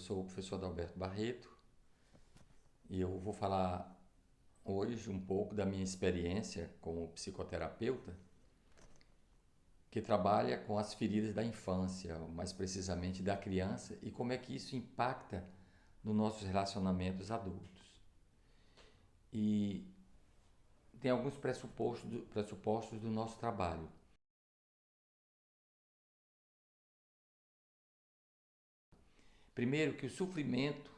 sou o professor Adalberto Barreto e eu vou falar hoje um pouco da minha experiência como psicoterapeuta que trabalha com as feridas da infância, mais precisamente da criança, e como é que isso impacta nos nossos relacionamentos adultos. E tem alguns pressupostos do nosso trabalho. Primeiro, que o sofrimento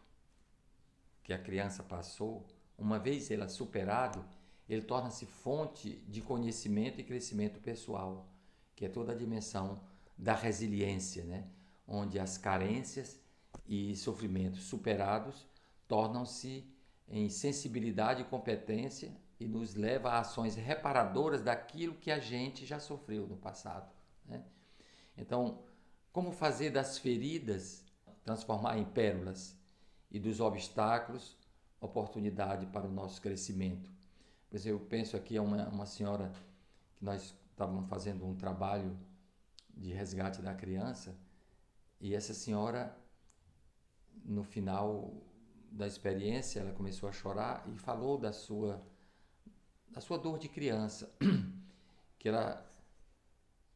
que a criança passou, uma vez ele superado, ele torna-se fonte de conhecimento e crescimento pessoal, que é toda a dimensão da resiliência, né? Onde as carências e sofrimentos superados tornam-se em sensibilidade e competência e nos leva a ações reparadoras daquilo que a gente já sofreu no passado, né? Então, como fazer das feridas transformar em pérolas e dos obstáculos oportunidade para o nosso crescimento? Pois eu penso aqui a uma senhora que nós estávamos fazendo um trabalho de resgate da criança, e essa senhora, no final da experiência, ela começou a chorar e falou da sua dor de criança, que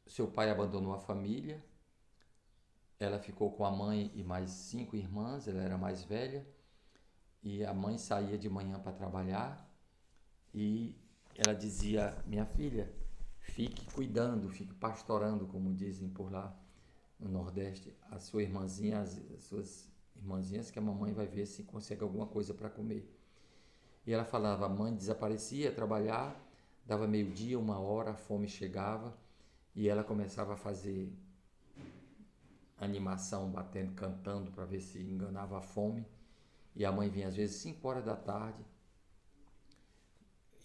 seu pai abandonou a família, ela ficou com a mãe e mais 5 irmãs, ela era mais velha, e a mãe saía de manhã para trabalhar e ela dizia: minha filha, fique cuidando, fique pastorando, como dizem por lá no Nordeste, a sua irmãzinha, as suas irmãzinhas, que a mamãe vai ver se consegue alguma coisa para comer. E ela falava: a mãe desaparecia, trabalhar, dava meio-dia, 1 hora, a fome chegava e ela começava a fazer animação, batendo, cantando para ver se enganava a fome. E a mãe vinha às vezes 5 horas da tarde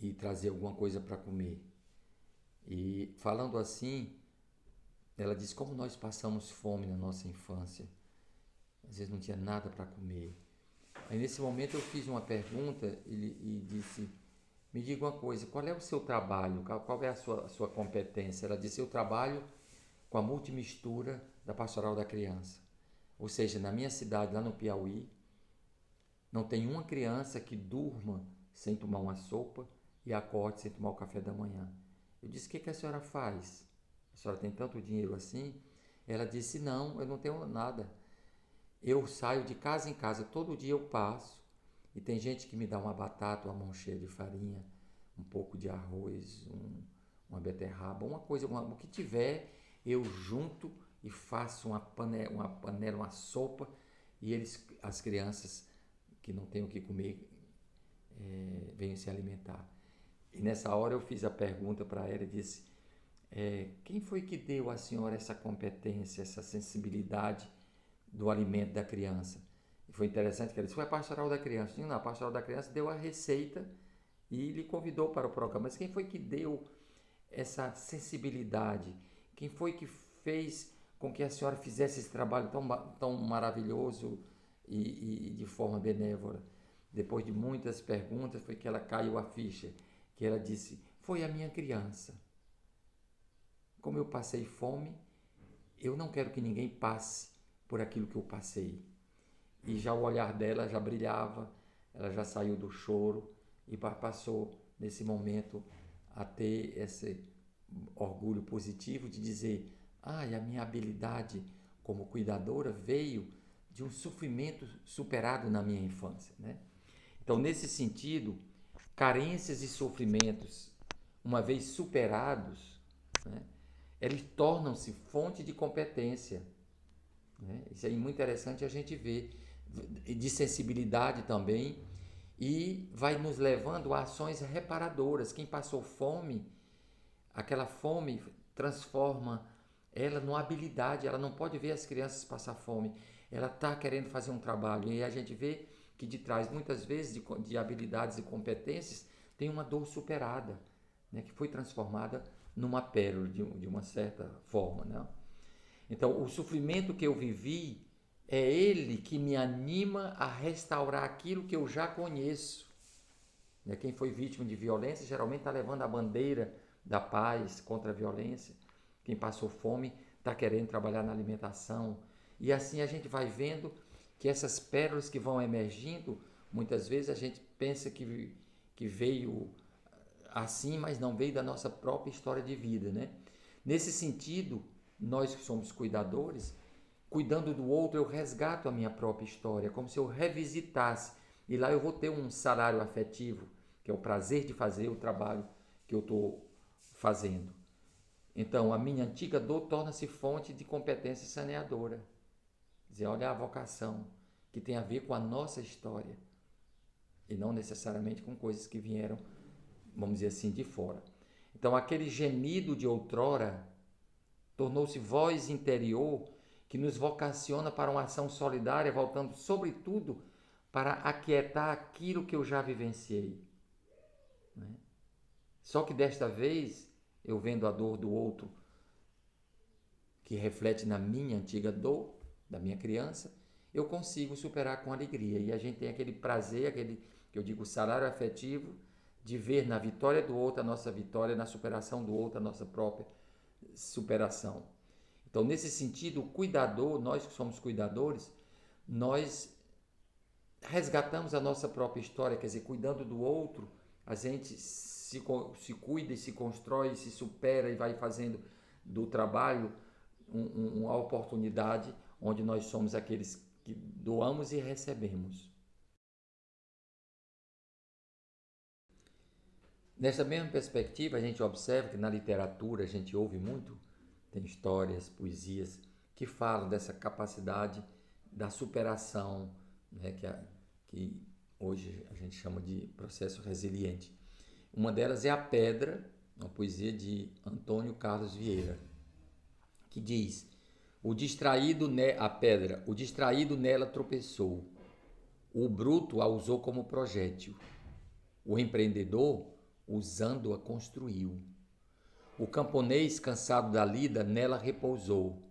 e trazia alguma coisa para comer. E falando assim, ela disse como nós passamos fome na nossa infância. Às vezes não tinha nada para comer. Aí nesse momento eu fiz uma pergunta e disse: me diga uma coisa, qual é o seu trabalho? Qual é a sua competência? Ela disse: eu trabalho com a multimistura da pastoral da criança. Ou seja, na minha cidade, lá no Piauí, não tem uma criança que durma sem tomar uma sopa e acorde sem tomar o café da manhã. Eu disse: o que a senhora faz? A senhora tem tanto dinheiro assim? Ela disse: não, eu não tenho nada. Eu saio de casa em casa, todo dia eu passo e tem gente que me dá uma batata, uma mão cheia de farinha, um pouco de arroz, uma beterraba, uma coisa, o que tiver, eu junto e faço uma panela, uma sopa, e as crianças que não têm o que comer, venham se alimentar. E nessa hora eu fiz a pergunta para ela e disse: quem foi que deu à senhora essa competência, essa sensibilidade do alimento da criança? E foi interessante que ela disse: foi a pastoral da criança. Não, a pastoral da criança deu a receita e lhe convidou para o programa. Mas quem foi que deu essa sensibilidade? Quem foi que fez com que a senhora fizesse esse trabalho tão maravilhoso e de forma benévola? Depois de muitas perguntas, foi que ela caiu a ficha, que ela disse: foi a minha criança. Como eu passei fome, eu não quero que ninguém passe por aquilo que eu passei. E já o olhar dela já brilhava, ela já saiu do choro e passou nesse momento a ter esse orgulho positivo de dizer: a minha habilidade como cuidadora veio de um sofrimento superado na minha infância, né? Então, nesse sentido, carências e sofrimentos, uma vez superados, né, eles tornam-se fonte de competência, né? Isso é muito interessante a gente ver, de sensibilidade também, e vai nos levando a ações reparadoras. Quem passou fome, aquela fome transforma ela numa habilidade. Ela não pode ver as crianças passar fome, ela está querendo fazer um trabalho, e a gente vê que de trás, muitas vezes, de habilidades e competências, tem uma dor superada, né, que foi transformada numa pérola de uma certa forma, né? Então, o sofrimento que eu vivi é ele que me anima a restaurar aquilo que eu já conheço. Quem foi vítima de violência geralmente está levando a bandeira da paz contra a violência. Quem passou fome está querendo trabalhar na alimentação. E assim a gente vai vendo que essas pérolas que vão emergindo, muitas vezes a gente pensa que veio assim, mas não veio da nossa própria história de vida, né? Nesse sentido, nós que somos cuidadores, cuidando do outro, eu resgato a minha própria história, como se eu revisitasse. E lá eu vou ter um salário afetivo, que é o prazer de fazer o trabalho que eu estou fazendo. Então, a minha antiga dor torna-se fonte de competência saneadora. Quer dizer, olha a vocação, que tem a ver com a nossa história, e não necessariamente com coisas que vieram, vamos dizer assim, de fora. Então, aquele gemido de outrora tornou-se voz interior que nos vocaciona para uma ação solidária, voltando, sobretudo, para aquietar aquilo que eu já vivenciei. Né? Só que desta vez, eu vendo a dor do outro, que reflete na minha antiga dor, da minha criança, eu consigo superar com alegria. E a gente tem aquele prazer, aquele que eu digo salário afetivo, de ver na vitória do outro a nossa vitória, na superação do outro a nossa própria superação. Então, nesse sentido, o cuidador, nós que somos cuidadores, nós resgatamos a nossa própria história, quer dizer, cuidando do outro, a gente se cuida e se constrói, se supera e vai fazendo do trabalho uma oportunidade onde nós somos aqueles que doamos e recebemos. Nessa mesma perspectiva, a gente observa que na literatura a gente ouve muito, tem histórias, poesias que falam dessa capacidade da superação, né, que hoje a gente chama de processo resiliente. Uma delas é A Pedra, uma poesia de Antônio Carlos Vieira, que diz: a pedra, o distraído nela tropeçou, o bruto a usou como projétil, o empreendedor, usando-a, construiu. O camponês, cansado da lida, nela repousou.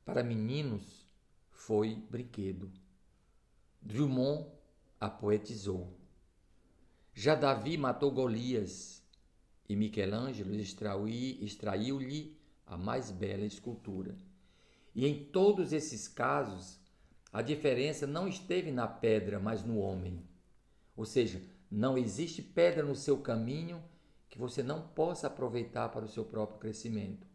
Para meninos, foi brinquedo. Drummond a poetizou. Já Davi matou Golias e Michelangelo extraiu-lhe a mais bela escultura. E em todos esses casos, a diferença não esteve na pedra, mas no homem. Ou seja, não existe pedra no seu caminho que você não possa aproveitar para o seu próprio crescimento.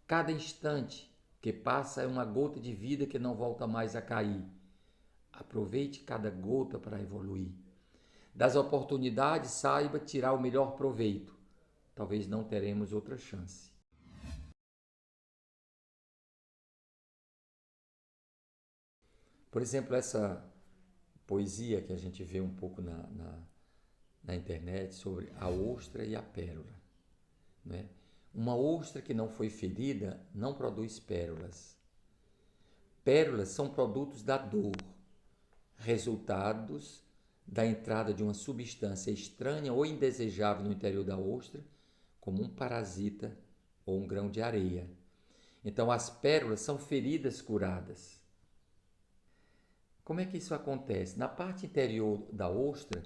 Cada instante que passa é uma gota de vida que não volta mais a cair. Aproveite cada gota para evoluir. Das oportunidades, saiba tirar o melhor proveito. Talvez não teremos outra chance. Por exemplo, essa poesia que a gente vê um pouco na internet sobre a ostra e a pérola. Né? Uma ostra que não foi ferida não produz pérolas. Pérolas são produtos da dor, resultados da entrada de uma substância estranha ou indesejável no interior da ostra, como um parasita ou um grão de areia. Então, as pérolas são feridas curadas. Como é que isso acontece? Na parte interior da ostra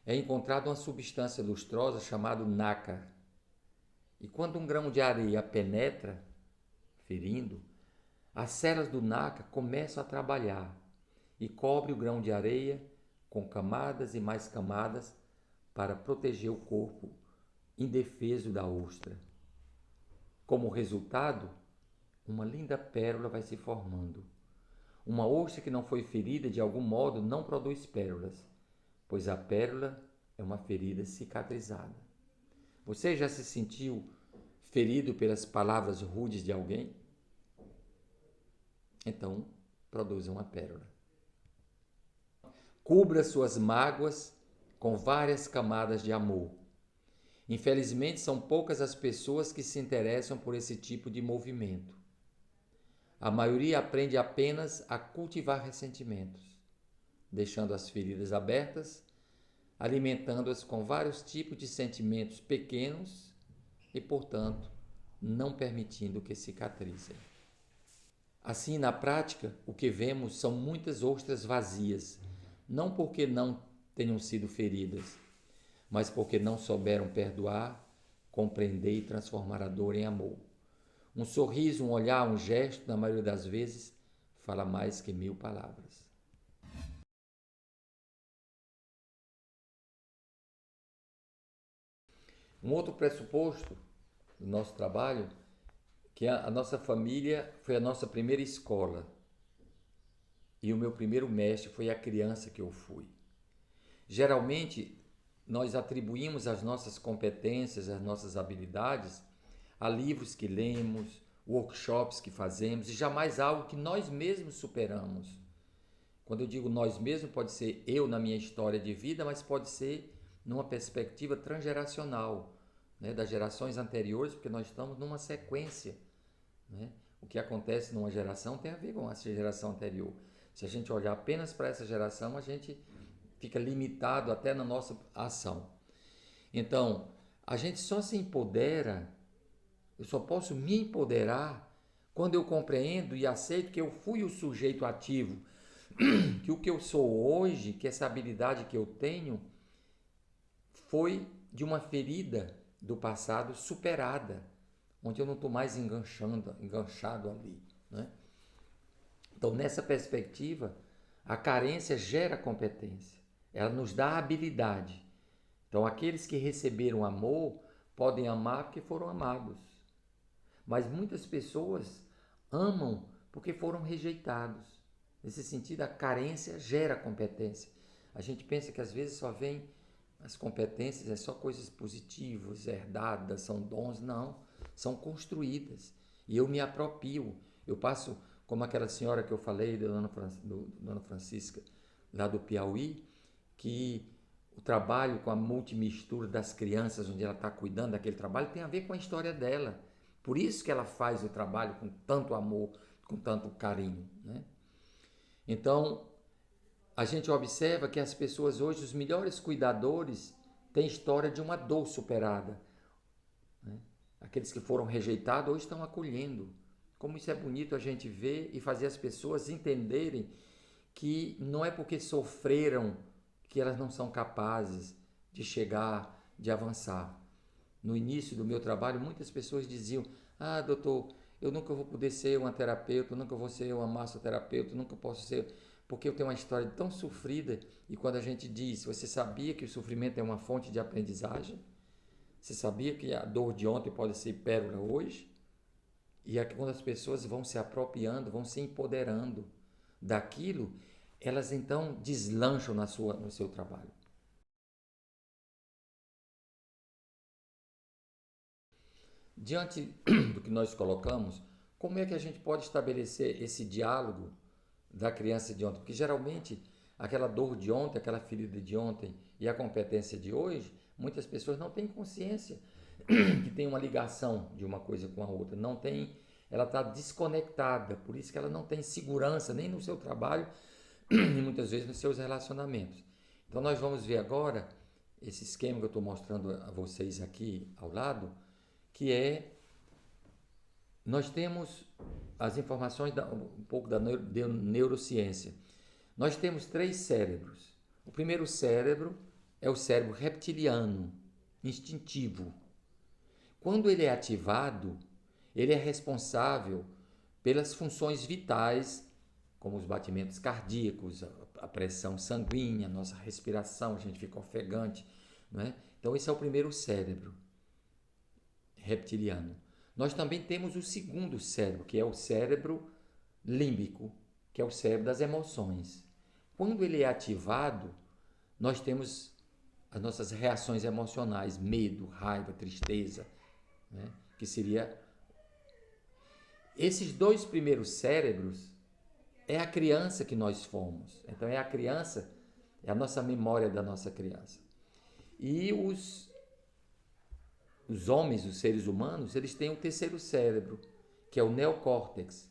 é encontrada uma substância lustrosa chamada nácar. E quando um grão de areia a penetra, ferindo, as células do nácar começam a trabalhar e cobre o grão de areia com camadas e mais camadas para proteger o corpo indefeso da ostra. Como resultado, uma linda pérola vai se formando. Uma ostra que não foi ferida de algum modo não produz pérolas, pois a pérola é uma ferida cicatrizada. Você já se sentiu ferido pelas palavras rudes de alguém? Então, produza uma pérola. Cubra suas mágoas com várias camadas de amor. Infelizmente, são poucas as pessoas que se interessam por esse tipo de movimento. A maioria aprende apenas a cultivar ressentimentos, deixando as feridas abertas, alimentando-as com vários tipos de sentimentos pequenos e, portanto, não permitindo que cicatrizem. Assim, na prática, o que vemos são muitas ostras vazias, não porque não tenham sido feridas, mas porque não souberam perdoar, compreender e transformar a dor em amor. Um sorriso, um olhar, um gesto, na maioria das vezes, fala mais que 1000 palavras. Um outro pressuposto do nosso trabalho, que a nossa família foi a nossa primeira escola. E o meu primeiro mestre foi a criança que eu fui. Geralmente, nós atribuímos as nossas competências, as nossas habilidades a livros que lemos, workshops que fazemos e jamais algo que nós mesmos superamos. Quando eu digo nós mesmos, pode ser eu na minha história de vida, mas pode ser numa perspectiva transgeracional, né, das gerações anteriores, porque nós estamos numa sequência, né? O que acontece numa geração tem a ver com a geração anterior. Se a gente olhar apenas para essa geração, a gente fica limitado até na nossa ação. Então, a gente só se empodera, eu só posso me empoderar quando eu compreendo e aceito que eu fui o sujeito ativo, que o que eu sou hoje, que essa habilidade que eu tenho, foi de uma ferida do passado superada, onde eu não estou mais enganchado ali, né? Então, nessa perspectiva, a carência gera competência, ela nos dá habilidade. Então, aqueles que receberam amor podem amar porque foram amados, mas muitas pessoas amam porque foram rejeitados. Nesse sentido, a carência gera competência. A gente pensa que às vezes só vem as competências, é só coisas positivas, herdadas, são dons. Não, são construídas. E eu me aproprio. Eu passo, como aquela senhora que eu falei, Dona Francisca, lá do Piauí, que o trabalho com a multimistura das crianças, onde ela está cuidando daquele trabalho, tem a ver com a história dela. Por isso que ela faz o trabalho com tanto amor, com tanto carinho, né? Então, a gente observa que as pessoas hoje, os melhores cuidadores, têm história de uma dor superada, né? Aqueles que foram rejeitados hoje estão acolhendo. Como isso é bonito a gente ver e fazer as pessoas entenderem que não é porque sofreram que elas não são capazes de chegar, de avançar. No início do meu trabalho, muitas pessoas diziam: ah, doutor, eu nunca vou poder ser uma terapeuta, eu nunca vou ser uma massoterapeuta, eu nunca posso ser, porque eu tenho uma história tão sofrida. E quando a gente diz: você sabia que o sofrimento é uma fonte de aprendizagem? Você sabia que a dor de ontem pode ser pérola hoje? E é quando as pessoas vão se apropriando, vão se empoderando daquilo, elas então deslancham no seu trabalho. Diante do que nós colocamos, como é que a gente pode estabelecer esse diálogo da criança de ontem? Porque geralmente aquela dor de ontem, aquela ferida de ontem e a competência de hoje, muitas pessoas não têm consciência que tem uma ligação de uma coisa com a outra. Não tem, ela está desconectada, por isso que ela não tem segurança nem no seu trabalho e muitas vezes nos seus relacionamentos. Então nós vamos ver agora esse esquema que eu estou mostrando a vocês aqui ao lado, que é, nós temos as informações, um pouco da neurociência. Nós temos 3 cérebros. O primeiro cérebro é o cérebro reptiliano, instintivo. Quando ele é ativado, ele é responsável pelas funções vitais, como os batimentos cardíacos, a pressão sanguínea, a nossa respiração, a gente fica ofegante, não é? Então esse é o primeiro cérebro reptiliano. Nós também temos o segundo cérebro, que é o cérebro límbico, que é o cérebro das emoções. Quando ele é ativado, nós temos as nossas reações emocionais, medo, raiva, tristeza, né? Que seria... Esses 2 primeiros cérebros é a criança que nós fomos. Então é a criança, é a nossa memória da nossa criança. E os homens, os seres humanos, eles têm o terceiro cérebro, que é o neocórtex.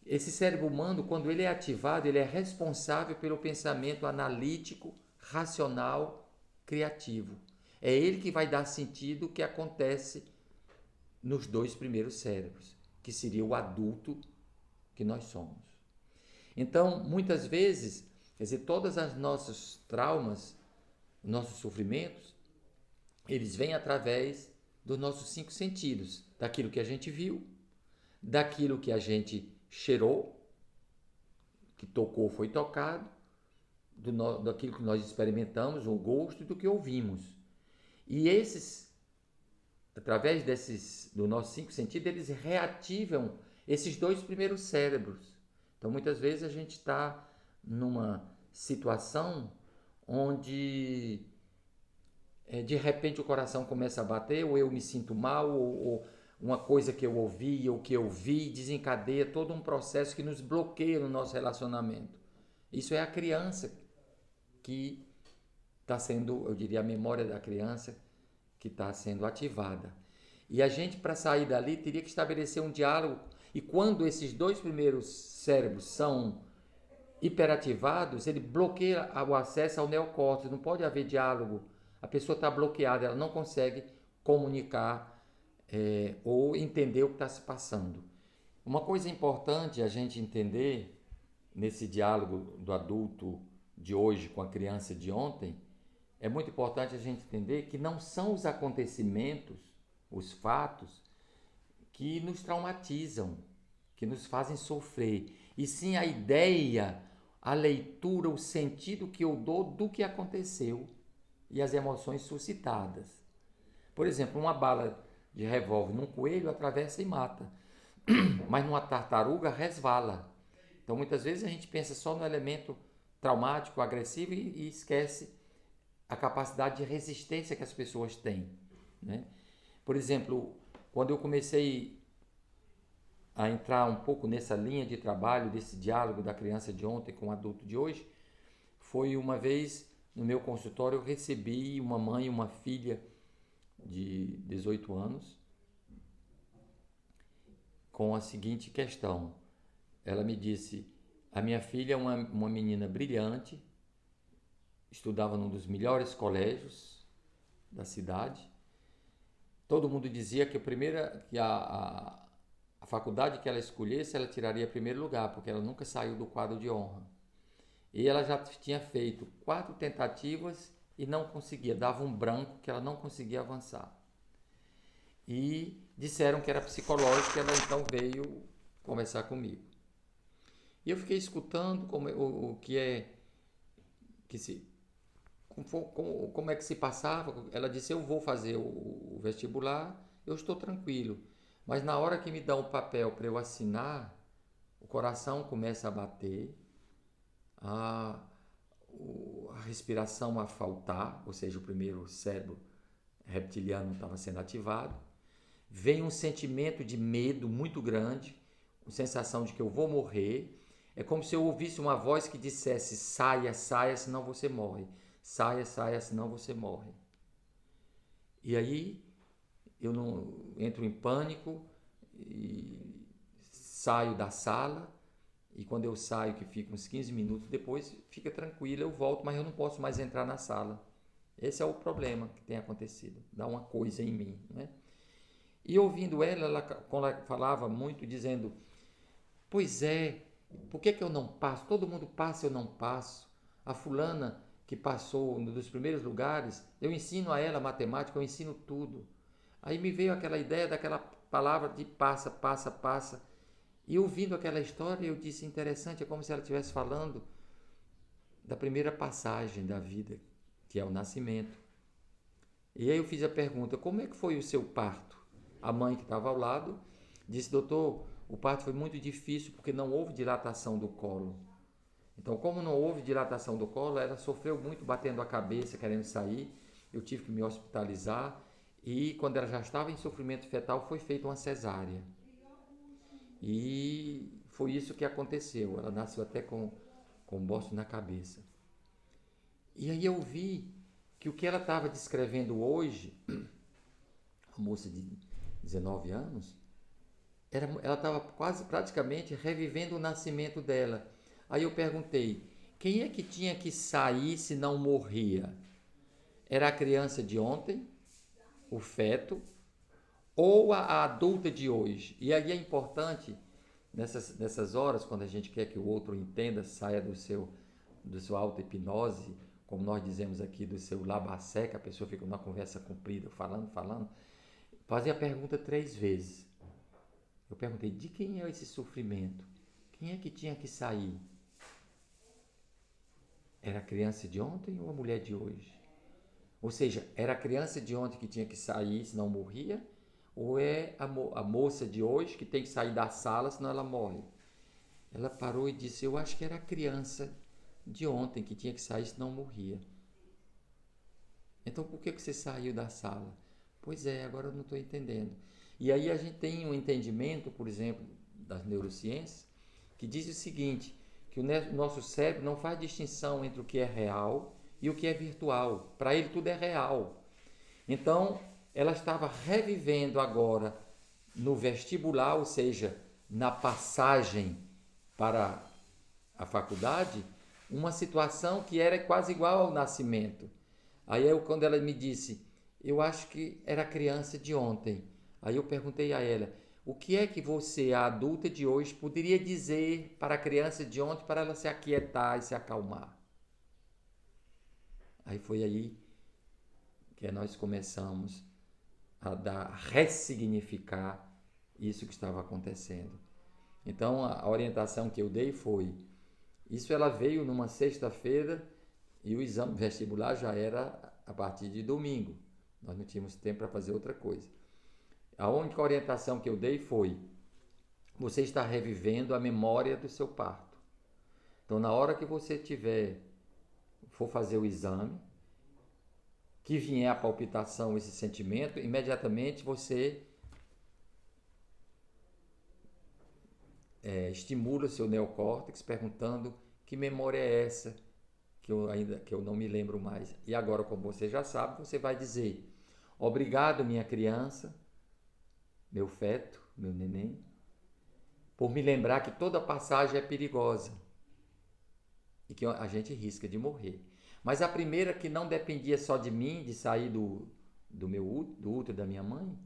Esse cérebro humano, quando ele é ativado, ele é responsável pelo pensamento analítico, racional, criativo. É ele que vai dar sentido ao que acontece nos 2 primeiros cérebros, que seria o adulto que nós somos. Então, muitas vezes, quer dizer, todos os nossos traumas, nossos sofrimentos, eles vêm através dos nossos 5 sentidos, daquilo que a gente viu, daquilo que a gente cheirou, que tocou, foi tocado, daquilo que nós experimentamos, o gosto, e do que ouvimos. E esses, através dos nossos 5 sentidos, eles reativam esses 2 primeiros cérebros. Então, muitas vezes a gente está numa situação onde de repente o coração começa a bater, ou eu me sinto mal, ou uma coisa que eu ouvi ou que eu vi desencadeia todo um processo que nos bloqueia no nosso relacionamento. Isso é a criança que está sendo, eu diria, a memória da criança que está sendo ativada. E a gente, para sair dali, teria que estabelecer um diálogo. E quando esses 2 primeiros cérebros são hiperativados, ele bloqueia o acesso ao neocórtex. Não pode haver diálogo. A pessoa está bloqueada, ela não consegue comunicar ou entender o que está se passando. Uma coisa importante a gente entender nesse diálogo do adulto de hoje com a criança de ontem, é muito importante a gente entender que não são os acontecimentos, os fatos, que nos traumatizam, que nos fazem sofrer, e sim a ideia, a leitura, o sentido que eu dou do que aconteceu e as emoções suscitadas. Por exemplo, uma bala de revólver num coelho atravessa e mata, mas numa tartaruga resvala. Então, muitas vezes a gente pensa só no elemento traumático, agressivo e esquece a capacidade de resistência que as pessoas têm, né? Por exemplo, quando eu comecei a entrar um pouco nessa linha de trabalho, desse diálogo da criança de ontem com o adulto de hoje, foi uma vez no meu consultório eu recebi uma mãe e uma filha de 18 anos com a seguinte questão. Ela me disse, a minha filha é uma menina brilhante, estudava num dos melhores colégios da cidade. Todo mundo dizia que a faculdade que ela escolhesse, ela tiraria primeiro lugar, porque ela nunca saiu do quadro de honra. E ela já tinha feito 4 tentativas e não conseguia, dava um branco que ela não conseguia avançar. E disseram que era psicológico, e ela então veio conversar comigo. E eu fiquei escutando o que é que se como é que se passava. Ela disse, eu vou fazer o vestibular, eu estou tranquilo, mas na hora que me dão o papel para eu assinar, o coração começa a bater, a respiração a faltar, ou seja, o primeiro cérebro reptiliano estava sendo ativado, vem um sentimento de medo muito grande, a sensação de que eu vou morrer. É como se eu ouvisse uma voz que dissesse, saia, saia, senão você morre. Saia, saia, senão você morre. E aí eu não entro em pânico e saio da sala. E quando eu saio, que fica uns 15 minutos depois, fica tranquilo, eu volto, mas eu não posso mais entrar na sala. Esse é o problema que tem acontecido. Dá uma coisa em mim, né? E ouvindo ela quando ela falava muito, dizendo, pois é, por que eu não passo? Todo mundo passa, eu não passo. A fulana que passou um dos primeiros lugares, eu ensino a ela matemática, eu ensino tudo. Aí me veio aquela ideia daquela palavra de passa, passa, passa. E ouvindo aquela história, eu disse, interessante, é como se ela estivesse falando da primeira passagem da vida, que é o nascimento. E aí eu fiz a pergunta, como é que foi o seu parto? A mãe que estava ao lado disse, doutor, o parto foi muito difícil porque não houve dilatação do colo. Então, como não houve dilatação do colo, ela sofreu muito batendo a cabeça, querendo sair. Eu tive que me hospitalizar e quando ela já estava em sofrimento fetal, foi feita uma cesárea. E foi isso que aconteceu. Ela nasceu até com um bosto na cabeça. E aí eu vi que o que ela estava descrevendo hoje, a moça de 19 anos, ela estava quase praticamente revivendo o nascimento dela. Aí eu perguntei, quem é que tinha que sair se não morria? Era a criança de ontem, o feto, ou a adulta de hoje? E aí é importante, nessas horas, quando a gente quer que o outro entenda, saia do sua auto-hipnose, como nós dizemos aqui, do seu labacé, que a pessoa fica numa conversa comprida, falando, fazer a pergunta 3 vezes. Eu perguntei, de quem é esse sofrimento? Quem é que tinha que sair? Era a criança de ontem ou a mulher de hoje? Ou seja, era a criança de ontem que tinha que sair, senão morria? Ou é a moça de hoje que tem que sair da sala, senão ela morre? Ela parou e disse, eu acho que era a criança de ontem que tinha que sair, senão morria. Então por que você saiu da sala? Pois é, agora eu não estou entendendo. E aí a gente tem um entendimento, por exemplo, das neurociências, que diz o seguinte, que o nosso cérebro não faz distinção entre o que é real e o que é virtual. Para ele tudo é real. Então, ela estava revivendo agora no vestibular, ou seja, na passagem para a faculdade, uma situação que era quase igual ao nascimento. Aí quando ela me disse, eu acho que era a criança de ontem. Aí eu perguntei a ela, o que é que você, a adulta de hoje, poderia dizer para a criança de ontem para ela se aquietar e se acalmar? Aí foi aí que nós começamos a ressignificar isso que estava acontecendo. Então a orientação que eu dei foi, isso ela veio numa sexta-feira e o exame vestibular já era a partir de domingo. Nós não tínhamos tempo para fazer outra coisa. A única orientação que eu dei foi, você está revivendo a memória do seu parto. Então na hora que você for fazer o exame, que vier a palpitação, esse sentimento, imediatamente você estimula o seu neocórtex perguntando que memória é essa que eu não me lembro mais. E agora, como você já sabe, você vai dizer, obrigado minha criança, meu feto, meu neném, por me lembrar que toda passagem é perigosa e que a gente risca de morrer. Mas a primeira que não dependia só de mim, de sair do útero da minha mãe,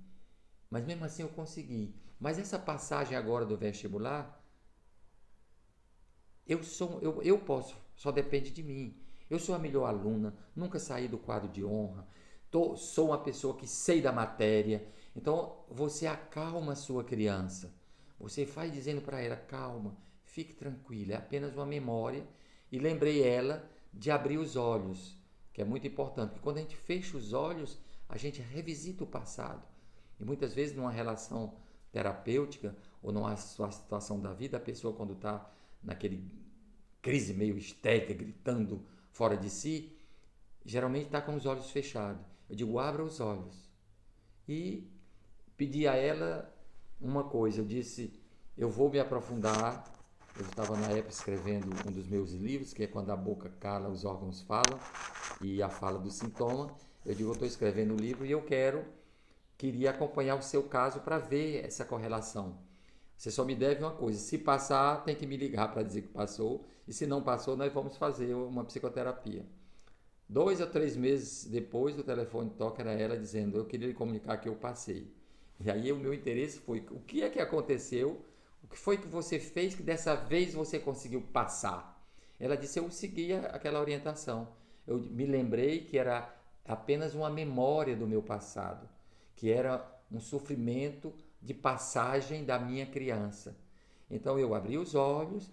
mas mesmo assim eu consegui. Mas essa passagem agora do vestibular, eu posso, só depende de mim. Eu sou a melhor aluna, nunca saí do quadro de honra, sou uma pessoa que sei da matéria. Então você acalma a sua criança. Você vai dizendo para ela, calma, fique tranquila, é apenas uma memória. E lembrei ela de abrir os olhos, que é muito importante, porque quando a gente fecha os olhos, a gente revisita o passado. E muitas vezes numa relação terapêutica ou numa situação da vida, a pessoa quando está naquele crise meio histérica, gritando fora de si, geralmente está com os olhos fechados. Eu digo, abra os olhos. E pedi a ela uma coisa, eu disse, eu vou me aprofundar. Eu estava na época escrevendo um dos meus livros, que é Quando a Boca Cala, os Órgãos Falam, e a fala do sintoma. Eu digo, eu estou escrevendo o livro e eu queria acompanhar o seu caso para ver essa correlação. Você só me deve uma coisa, se passar, tem que me ligar para dizer que passou, e se não passou, nós vamos fazer uma psicoterapia. 2 a 3 meses depois, o telefone toca, era ela dizendo, eu queria lhe comunicar que eu passei. E aí o meu interesse foi, o que é que aconteceu? O que foi que você fez que dessa vez você conseguiu passar? Ela disse, eu seguia aquela orientação. Eu me lembrei que era apenas uma memória do meu passado, que era um sofrimento de passagem da minha criança. Então eu abri os olhos,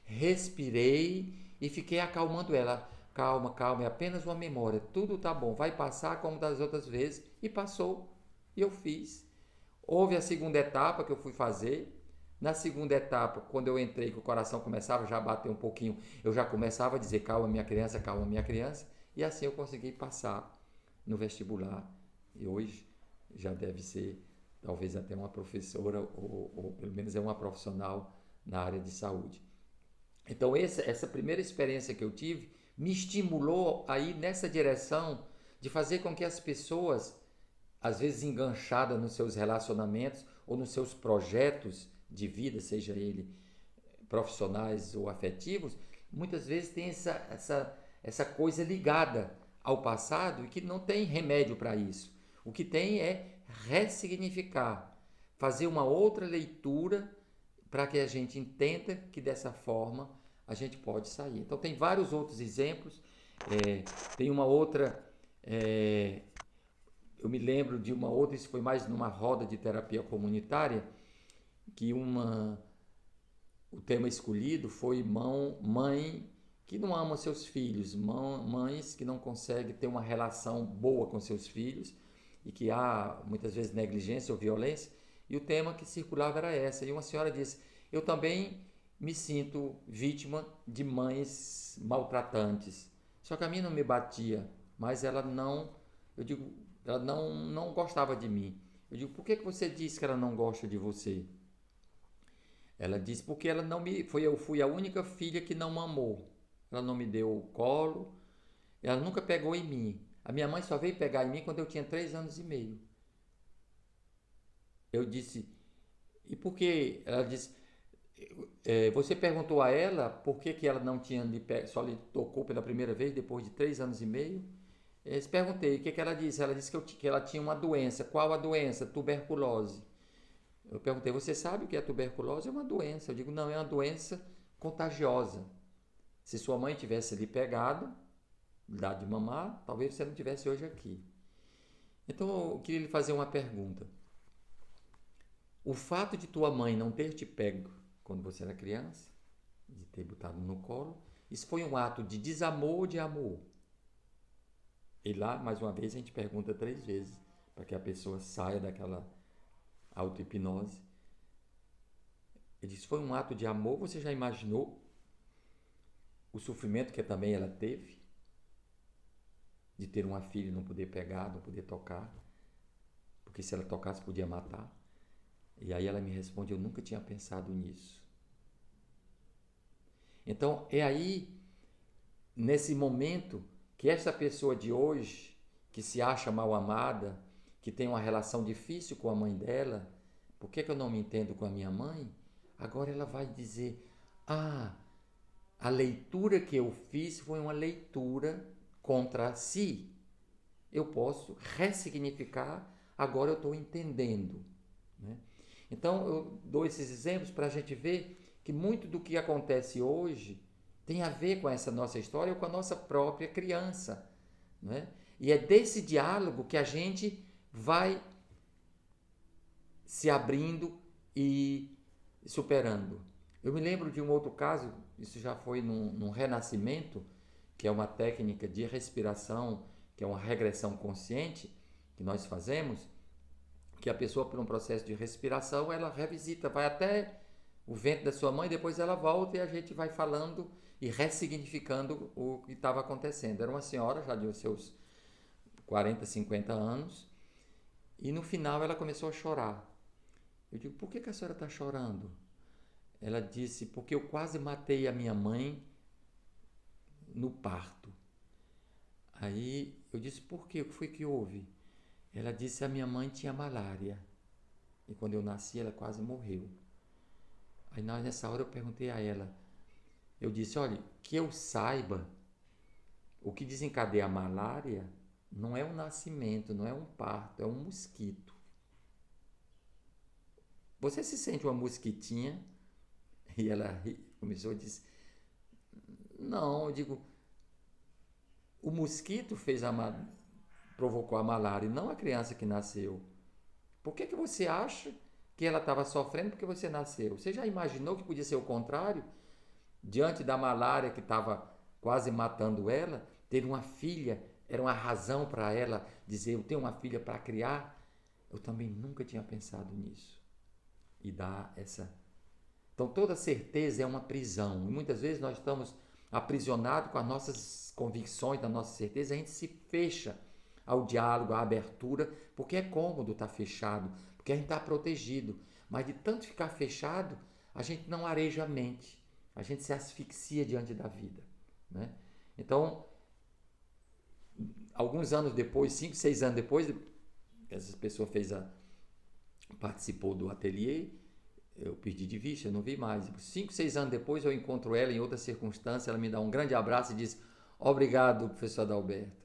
respirei e fiquei acalmando ela. Calma, calma, é apenas uma memória, tudo tá bom, vai passar como das outras vezes. E passou, e eu fiz. Houve a segunda etapa que eu fui fazer. Na segunda etapa, quando eu entrei, que o coração começava já a bater um pouquinho, eu já começava a dizer, calma minha criança, calma minha criança. E assim eu consegui passar no vestibular. E hoje já deve ser, talvez até uma professora, ou pelo menos é uma profissional na área de saúde. Então essa primeira experiência que eu tive, me estimulou a ir nessa direção de fazer com que as pessoas, às vezes enganchadas nos seus relacionamentos ou nos seus projetos de vida, seja ele profissionais ou afetivos, muitas vezes tem essa coisa ligada ao passado e que não tem remédio para isso. O que tem é ressignificar, fazer uma outra leitura para que a gente entenda que dessa forma a gente pode sair. Então tem vários outros exemplos. Tem uma outra, eu me lembro de uma outra, isso foi mais numa roda de terapia comunitária, que o tema escolhido foi mãe que não amam seus filhos, mães que não conseguem ter uma relação boa com seus filhos e que há muitas vezes negligência ou violência. E o tema que circulava era essa. E uma senhora disse: eu também me sinto vítima de mães maltratantes. Só que a minha não me batia, mas ela não, eu digo, ela não gostava de mim. Eu digo: por que você disse que ela não gosta de você? Ela disse: porque ela não me, eu fui a única filha que não mamou. Ela não me deu o colo, ela nunca pegou em mim. A minha mãe só veio pegar em mim quando eu tinha 3 anos e meio. Eu disse: e por que? Ela disse: você perguntou a ela por que ela não tinha só lhe tocou pela primeira vez depois de 3 anos e meio? Eu perguntei, o que ela disse? Ela disse que ela tinha uma doença. Qual a doença? Tuberculose. Eu perguntei: você sabe o que é tuberculose? É uma doença. Eu digo: não, é uma doença contagiosa. Se sua mãe tivesse lhe pegado, dado de mamar, talvez você não tivesse hoje aqui. Então eu queria lhe fazer uma pergunta. O fato de tua mãe não ter te pego quando você era criança, de ter botado no colo, isso foi um ato de desamor ou de amor? E lá, mais uma vez, a gente pergunta 3 vezes para que a pessoa saia daquela auto-hipnose. Ele disse: foi um ato de amor. Você já imaginou o sofrimento que também ela teve? De ter uma filha e não poder pegar, não poder tocar, porque se ela tocasse podia matar. E aí ela me responde: eu nunca tinha pensado nisso. Então é aí, nesse momento, que essa pessoa de hoje, que se acha mal amada, que tem uma relação difícil com a mãe dela, por que eu não me entendo com a minha mãe? Agora ela vai dizer: ah, a leitura que eu fiz foi uma leitura contra si. Eu posso ressignificar, agora eu estou entendendo. Né? Então eu dou esses exemplos para a gente ver que muito do que acontece hoje tem a ver com essa nossa história ou com a nossa própria criança. Né? E é desse diálogo que a gente vai se abrindo e superando. Eu me lembro de um outro caso, isso já foi num renascimento, que é uma técnica de respiração, que é uma regressão consciente que nós fazemos, que a pessoa, por um processo de respiração, ela revisita, vai até o ventre da sua mãe, depois ela volta e a gente vai falando e ressignificando o que estava acontecendo. Era uma senhora, já de seus 40, 50 anos, e no final ela começou a chorar. Eu digo: por que a senhora está chorando? Ela disse: porque eu quase matei a minha mãe no parto. Aí eu disse: por quê? O que foi que houve? Ela disse: a minha mãe tinha malária e quando eu nasci ela quase morreu. Aí nessa hora eu perguntei a ela, eu disse: olha, que eu saiba, o que desencadeia a malária não é um nascimento, não é um parto, é um mosquito. Você se sente uma mosquitinha? E ela começou a dizer: não. Eu digo: o mosquito provocou a malária e não a criança que nasceu. Por que você acha que ela estava sofrendo porque você nasceu? Você já imaginou que podia ser o contrário? Diante da malária que estava quase matando ela, ter uma filha era uma razão para ela dizer: eu tenho uma filha para criar? Eu também nunca tinha pensado nisso. E dá essa... Então toda certeza é uma prisão. E muitas vezes nós estamos aprisionados com as nossas convicções, da nossa certeza, a gente se fecha ao diálogo, à abertura, porque é cômodo estar fechado, porque a gente está protegido. Mas de tanto ficar fechado, a gente não areja a mente, a gente se asfixia diante da vida. Né? Então, alguns anos depois, 5, 6 anos depois, essa pessoa participou do ateliê, eu perdi de vista, eu não vi mais. 5, 6 anos depois eu encontro ela em outra circunstância, ela me dá um grande abraço e diz: obrigado, professor Adalberto,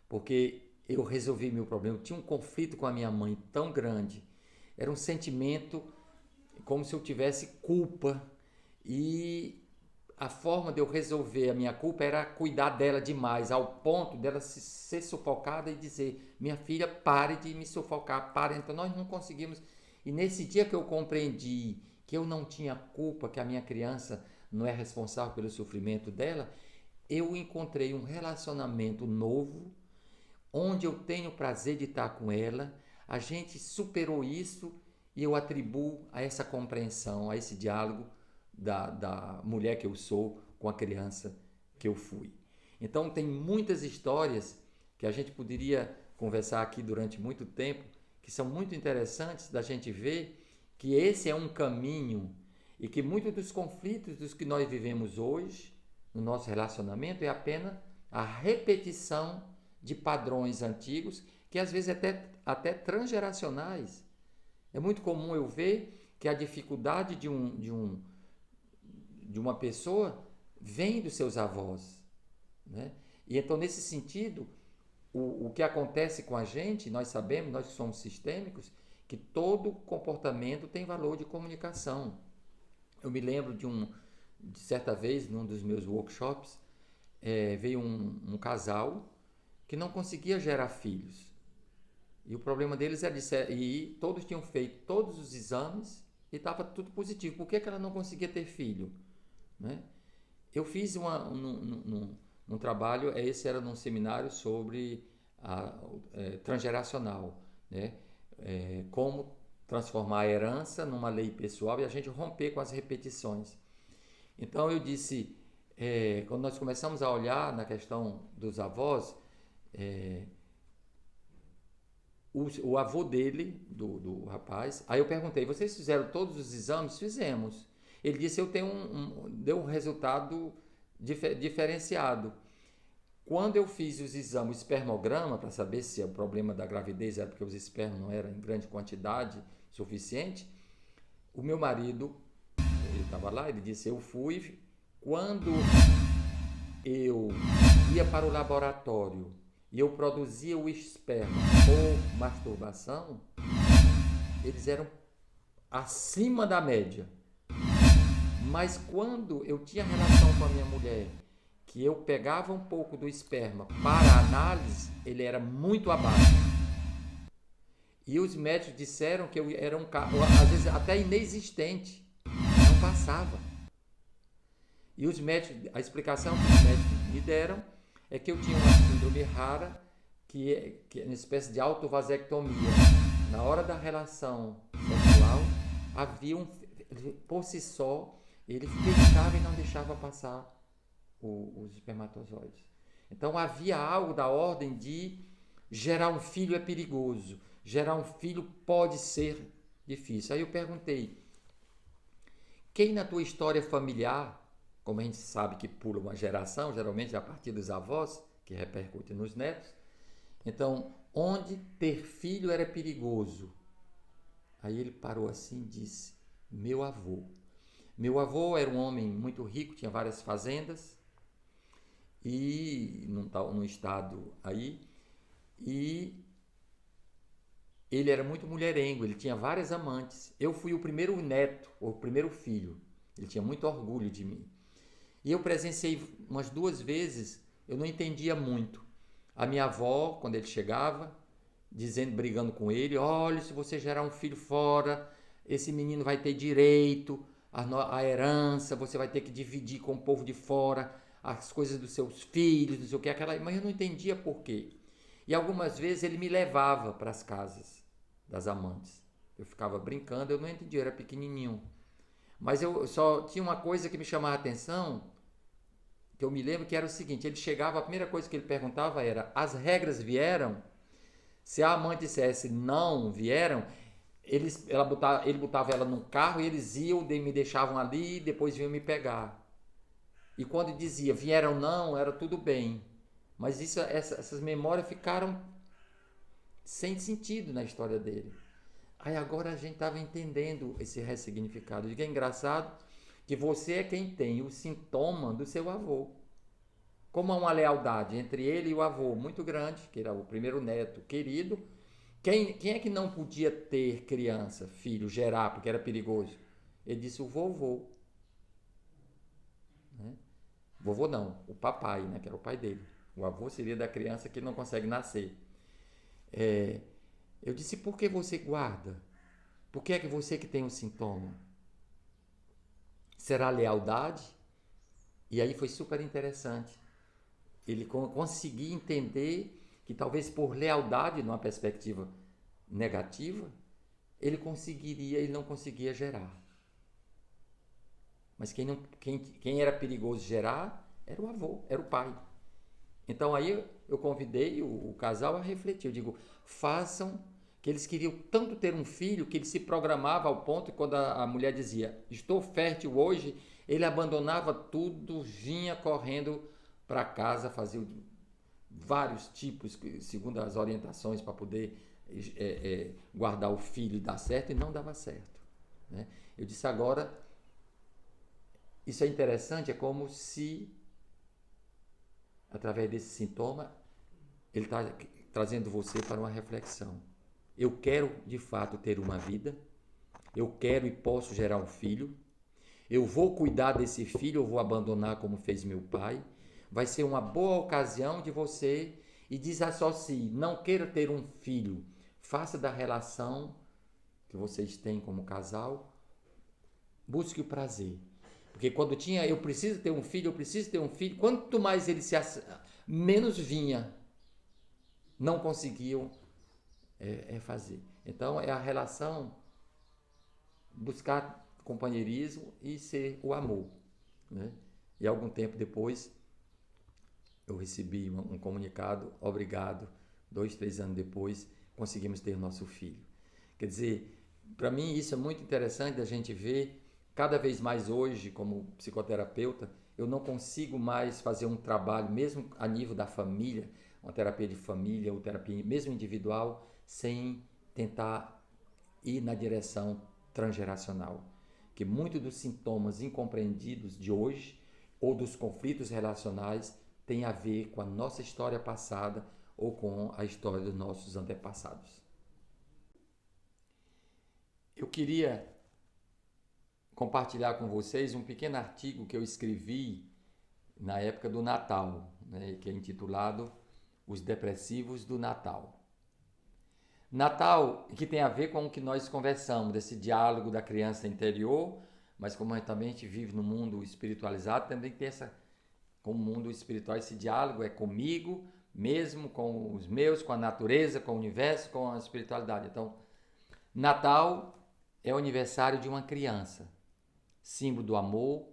porque eu resolvi meu problema. Eu tinha um conflito com a minha mãe tão grande, era um sentimento como se eu tivesse culpa, e a forma de eu resolver a minha culpa era cuidar dela demais, ao ponto dela ser sufocada e dizer: minha filha, pare de me sufocar, pare. Então nós não conseguimos. E nesse dia que eu compreendi que eu não tinha culpa, que a minha criança não é responsável pelo sofrimento dela, eu encontrei um relacionamento novo, onde eu tenho prazer de estar com ela, a gente superou isso e eu atribuo a essa compreensão, a esse diálogo da mulher que eu sou com a criança que eu fui. Então tem muitas histórias que a gente poderia conversar aqui durante muito tempo, que são muito interessantes da gente ver que esse é um caminho e que muitos dos conflitos dos que nós vivemos hoje, no nosso relacionamento, é apenas a repetição de padrões antigos, que às vezes até transgeracionais. É muito comum eu ver que a dificuldade de uma pessoa vem dos seus avós, né? E então, nesse sentido, o que acontece com a gente, nós sabemos, nós que somos sistêmicos, que todo comportamento tem valor de comunicação. Eu me lembro de certa vez, num dos meus workshops, veio um casal que não conseguia gerar filhos. E o problema deles era e todos tinham feito todos os exames e estava tudo positivo. Por que ela não conseguia ter filho? Né? Eu fiz um trabalho, esse era num seminário sobre transgeracional, né? Como transformar a herança numa lei pessoal e a gente romper com as repetições. Então eu disse, quando nós começamos a olhar na questão dos avós, o avô dele, do rapaz, aí eu perguntei, vocês fizeram todos os exames? Fizemos. Ele disse, deu um resultado diferenciado. Quando eu fiz os exames, o espermograma, para saber se o problema da gravidez era porque os espermas não eram em grande quantidade suficiente, o meu marido, ele estava lá, ele disse, eu fui, quando eu ia para o laboratório e eu produzia o esperma por masturbação, eles eram acima da média. Mas quando eu tinha relação com a minha mulher, que eu pegava um pouco do esperma para análise, ele era muito abaixo. E os médicos disseram que eu era às vezes até inexistente, não passava. E os médicos, a explicação que os médicos me deram é que eu tinha uma síndrome rara, que é uma espécie de autovasectomia. Na hora da relação sexual, havia por si só, ele fechava e não deixava passar os espermatozoides. Então havia algo da ordem de gerar um filho é perigoso, gerar um filho pode ser difícil. Aí eu perguntei, quem na tua história familiar, como a gente sabe que pula uma geração, geralmente a partir dos avós, que repercute nos netos, então, onde ter filho era perigoso? Aí ele parou assim e disse, meu avô. Meu avô era um homem muito rico, tinha várias fazendas, e num estado aí, e ele era muito mulherengo, ele tinha várias amantes. Eu fui o primeiro neto, o primeiro filho, ele tinha muito orgulho de mim. E eu presenciei umas 2 vezes, eu não entendia muito. A minha avó, quando ele chegava, brigando com ele, olha, se você gerar um filho fora, esse menino vai ter direito à herança, você vai ter que dividir com o povo de fora as coisas dos seus filhos, não sei o que, mas eu não entendia por quê. E algumas vezes ele me levava para as casas das amantes. Eu ficava brincando, eu não entendia, eu era pequenininho. Mas eu só tinha uma coisa que me chamava a atenção, que eu me lembro que era o seguinte, ele chegava, a primeira coisa que ele perguntava era, as regras vieram? Se a amante dissesse não vieram, ele botava ela num carro e eles iam, me deixavam ali e depois vinham me pegar. E quando dizia vieram não, era tudo bem. Mas essas memórias ficaram sem sentido na história dele. Aí agora a gente estava entendendo esse ressignificado. É engraçado que você é quem tem o sintoma do seu avô. Como há uma lealdade entre ele e o avô muito grande, que era o primeiro neto querido, quem é que não podia ter criança, filho, gerar, porque era perigoso? Ele disse o vovô. Né? Vovô não, o papai, né, que era o pai dele. O avô seria da criança que não consegue nascer. Eu disse, por que você guarda? Por que é que você que tem o sintoma? Será lealdade? E aí foi super interessante, ele conseguia entender que talvez por lealdade, numa perspectiva negativa, ele não conseguia gerar. Mas quem era perigoso gerar era o avô, era o pai. Então aí eu convidei o casal a refletir. Eu digo, façam, que eles queriam tanto ter um filho que ele se programava ao ponto que quando a mulher dizia, estou fértil hoje, ele abandonava tudo, vinha correndo para casa, fazia vários tipos, segundo as orientações, para poder guardar o filho e dar certo, e não dava certo. Né? Eu disse agora, isso é interessante, é como se, através desse sintoma, ele está trazendo você para uma reflexão. Eu quero, de fato, ter uma vida, eu quero e posso gerar um filho, eu vou cuidar desse filho, eu vou abandonar como fez meu pai. Vai ser uma boa ocasião de você e desassocie. Não queira ter um filho. Faça da relação que vocês têm como casal, busque o prazer. Porque quando tinha, eu preciso ter um filho, quanto mais ele menos vinha. Não conseguiam fazer. Então é a relação, buscar companheirismo e ser o amor. Né? E algum tempo depois eu recebi um comunicado, obrigado, 2, 3 anos depois conseguimos ter nosso filho. Quer dizer, para mim isso é muito interessante a gente ver, cada vez mais hoje como psicoterapeuta, eu não consigo mais fazer um trabalho, mesmo a nível da família, uma terapia de família ou terapia mesmo individual, sem tentar ir na direção transgeracional. Que muitos dos sintomas incompreendidos de hoje ou dos conflitos relacionais tem a ver com a nossa história passada ou com a história dos nossos antepassados. Eu queria compartilhar com vocês um pequeno artigo que eu escrevi na época do Natal, né, que é intitulado Os Depressivos do Natal. Natal, que tem a ver com o que nós conversamos, desse diálogo da criança interior, mas como também a gente vive no mundo espiritualizado, também tem com o mundo espiritual, esse diálogo é comigo mesmo, com os meus, com a natureza, com o universo, com a espiritualidade. Então, Natal é o aniversário de uma criança, símbolo do amor,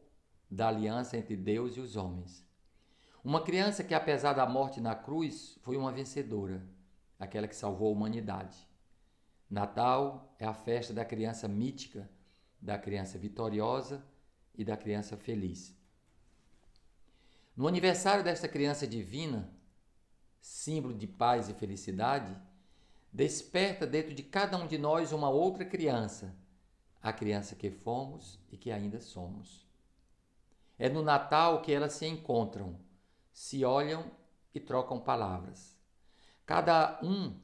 da aliança entre Deus e os homens. Uma criança que, apesar da morte na cruz, foi uma vencedora, aquela que salvou a humanidade. Natal é a festa da criança mítica, da criança vitoriosa e da criança feliz. No aniversário desta criança divina, símbolo de paz e felicidade, desperta dentro de cada um de nós uma outra criança, a criança que fomos e que ainda somos. É no Natal que elas se encontram, se olham e trocam palavras. Cada um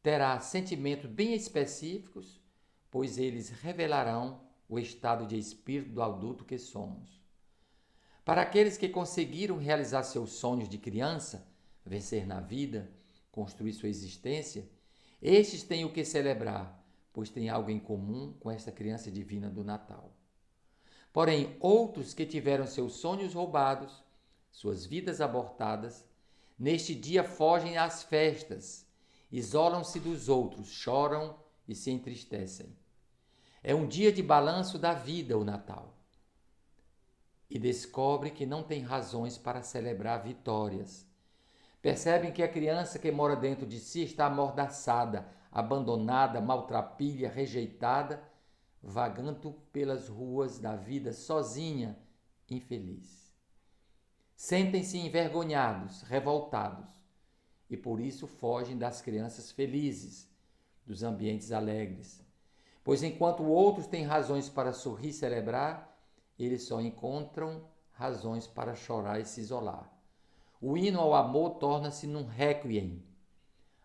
terá sentimentos bem específicos, pois eles revelarão o estado de espírito do adulto que somos. Para aqueles que conseguiram realizar seus sonhos de criança, vencer na vida, construir sua existência, estes têm o que celebrar, pois têm algo em comum com esta criança divina do Natal. Porém, outros que tiveram seus sonhos roubados, suas vidas abortadas, neste dia fogem às festas, isolam-se dos outros, choram e se entristecem. É um dia de balanço da vida, o Natal. E descobre que não tem razões para celebrar vitórias. Percebem que a criança que mora dentro de si está amordaçada, abandonada, maltrapilha, rejeitada, vagando pelas ruas da vida sozinha, infeliz. Sentem-se envergonhados, revoltados, e por isso fogem das crianças felizes, dos ambientes alegres. Pois enquanto outros têm razões para sorrir e celebrar, eles só encontram razões para chorar e se isolar. O hino ao amor torna-se num réquiem.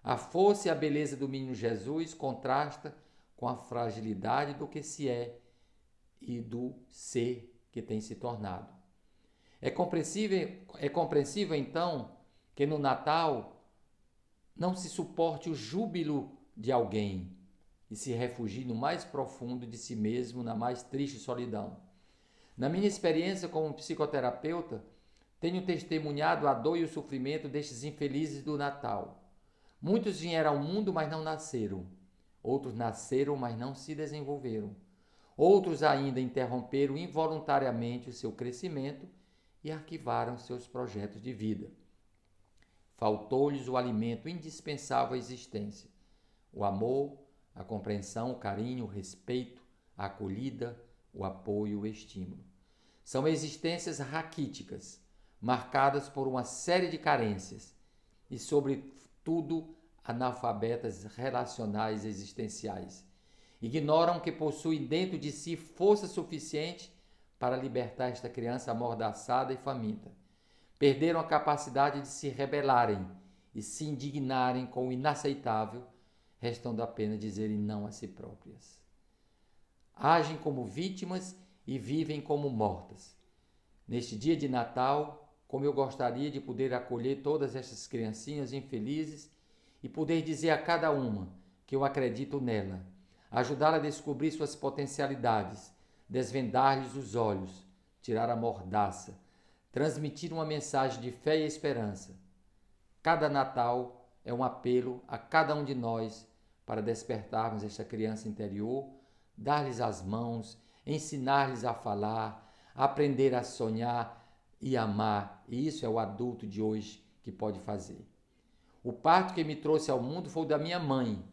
A força e a beleza do menino Jesus contrasta com a fragilidade do que se é e do ser que tem se tornado. É compreensível então que no Natal não se suporte o júbilo de alguém e se refugie no mais profundo de si mesmo, na mais triste solidão. Na minha experiência como psicoterapeuta, Tenho testemunhado a dor e o sofrimento destes infelizes do Natal. Muitos vieram ao mundo, mas não nasceram. Outros nasceram, mas não se desenvolveram. Outros ainda interromperam involuntariamente o seu crescimento e arquivaram seus projetos de vida. Faltou-lhes o alimento indispensável à existência: o amor, a compreensão, o carinho, o respeito, a acolhida, o apoio, o estímulo. São existências raquíticas, marcadas por uma série de carências e, sobretudo, analfabetas relacionais existenciais. Ignoram que possuem dentro de si força suficiente para libertar esta criança amordaçada e faminta. Perderam a capacidade de se rebelarem e se indignarem com o inaceitável, restando apenas dizerem não a si próprias. Agem como vítimas e vivem como mortas. Neste dia de Natal, como eu gostaria de poder acolher todas essas criancinhas infelizes e poder dizer a cada uma que eu acredito nela, ajudá-la a descobrir suas potencialidades, desvendar-lhes os olhos, tirar a mordaça, transmitir uma mensagem de fé e esperança. Cada Natal é um apelo a cada um de nós para despertarmos esta criança interior, dar-lhes as mãos, ensinar-lhes a falar, aprender a sonhar e amar. E isso é o adulto de hoje que pode fazer. O parto que me trouxe ao mundo foi o da minha mãe,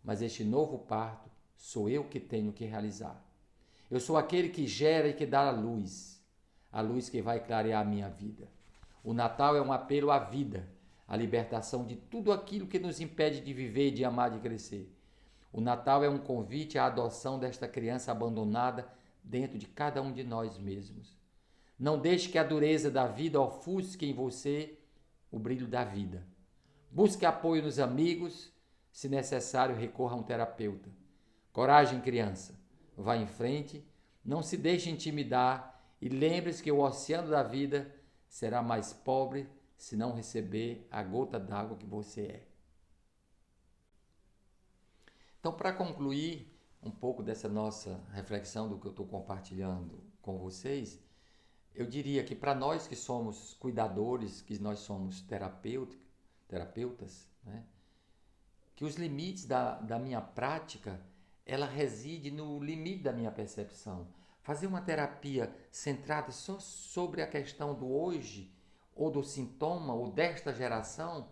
mas este novo parto sou eu que tenho que realizar. Eu sou aquele que gera e que dá a luz que vai clarear a minha vida. O Natal é um apelo à vida, à libertação de tudo aquilo que nos impede de viver, de amar, de crescer. O Natal é um convite à adoção desta criança abandonada dentro de cada um de nós mesmos. Não deixe que a dureza da vida ofusque em você o brilho da vida. Busque apoio nos amigos, se necessário, recorra a um terapeuta. Coragem, criança. Vá em frente, não se deixe intimidar e lembre-se que o oceano da vida será mais pobre se não receber a gota d'água que você é. Então, para concluir um pouco dessa nossa reflexão do que eu estou compartilhando com vocês, eu diria que para nós que somos cuidadores, que nós somos terapeutas, né, que os limites da minha prática, ela reside no limite da minha percepção. Fazer uma terapia centrada só sobre a questão do hoje, ou do sintoma, ou desta geração,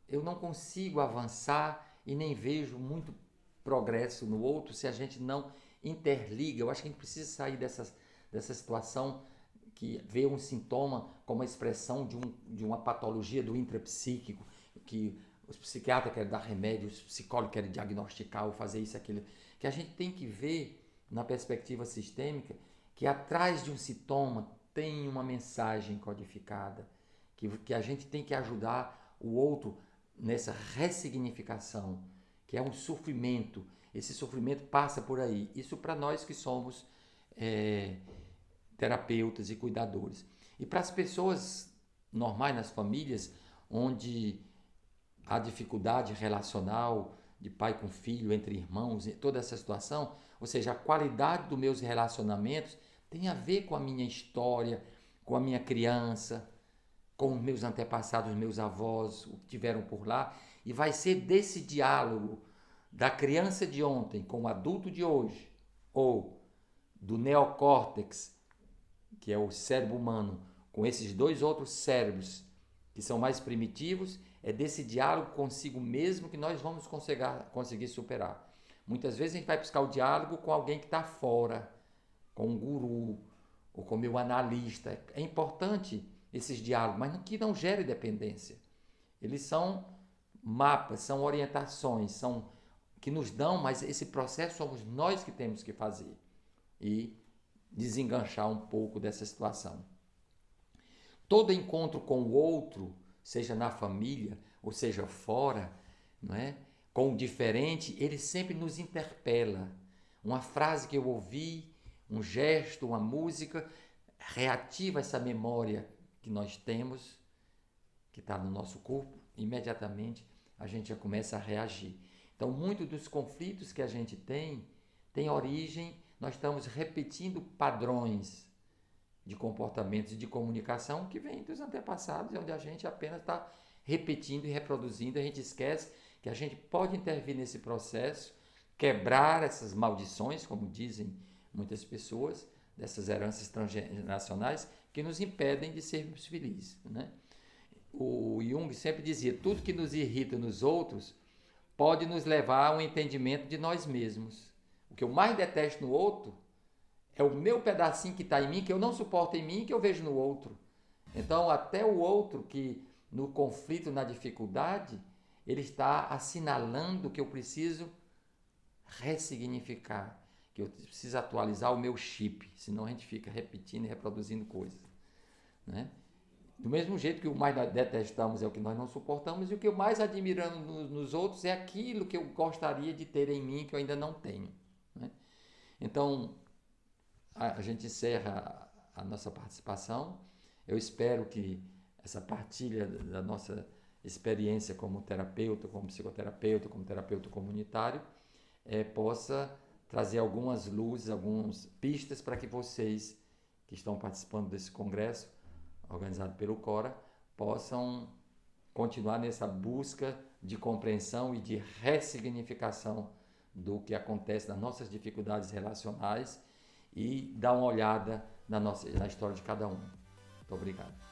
eu não consigo avançar e nem vejo muito progresso no outro se a gente não interliga. Eu acho que a gente precisa sair dessa situação que vê um sintoma como a expressão de uma patologia do intrapsíquico, que os psiquiatras querem dar remédio, os psicólogos querem diagnosticar ou fazer isso, aquilo. Que a gente tem que ver, na perspectiva sistêmica, que atrás de um sintoma tem uma mensagem codificada, que a gente tem que ajudar o outro nessa ressignificação, que é um sofrimento. Esse sofrimento passa por aí. Isso para nós que somos terapeutas e cuidadores. E para as pessoas normais, nas famílias, onde há dificuldade relacional de pai com filho, entre irmãos, toda essa situação, ou seja, a qualidade dos meus relacionamentos tem a ver com a minha história, com a minha criança, com os meus antepassados, os meus avós, o que tiveram por lá, e vai ser desse diálogo da criança de ontem com o adulto de hoje, ou do neocórtex, que é o cérebro humano, com esses dois outros cérebros que são mais primitivos, é desse diálogo consigo mesmo que nós vamos conseguir superar. Muitas vezes a gente vai buscar o diálogo com alguém que está fora, com um guru, ou com o meu analista. É importante esses diálogos, mas que não gere dependência. Eles são mapas, são orientações, são que nos dão, mas esse processo somos nós que temos que fazer e desenganchar um pouco dessa situação. Todo encontro com o outro, seja na família ou seja fora, não é? Com o diferente, ele sempre nos interpela. Uma frase que eu ouvi, um gesto, uma música, reativa essa memória que nós temos, que está no nosso corpo, imediatamente a gente já começa a reagir. Então, muitos dos conflitos que a gente tem origem, nós estamos repetindo padrões de comportamentos e de comunicação que vem dos antepassados, onde a gente apenas está repetindo e reproduzindo. A gente esquece que a gente pode intervir nesse processo, quebrar essas maldições, como dizem muitas pessoas, dessas heranças transgeracionais que nos impedem de sermos felizes, né? O Jung sempre dizia, tudo que nos irrita nos outros pode nos levar a um entendimento de nós mesmos. O que eu mais detesto no outro é o meu pedacinho que está em mim, que eu não suporto em mim, que eu vejo no outro. Então, até o outro que no conflito, na dificuldade, ele está assinalando que eu preciso ressignificar, que eu preciso atualizar o meu chip, senão a gente fica repetindo e reproduzindo coisas, né? Do mesmo jeito que o mais detestamos é o que nós não suportamos, e o que eu mais admiramos nos outros é aquilo que eu gostaria de ter em mim, que eu ainda não tenho, né? Então, a gente encerra a nossa participação. Eu espero que essa partilha da nossa experiência como terapeuta, como psicoterapeuta, como terapeuta comunitário, possa trazer algumas luzes, algumas pistas para que vocês que estão participando desse congresso, organizado pelo Cora, possam continuar nessa busca de compreensão e de ressignificação do que acontece nas nossas dificuldades relacionais e dar uma olhada na história de cada um. Muito obrigado.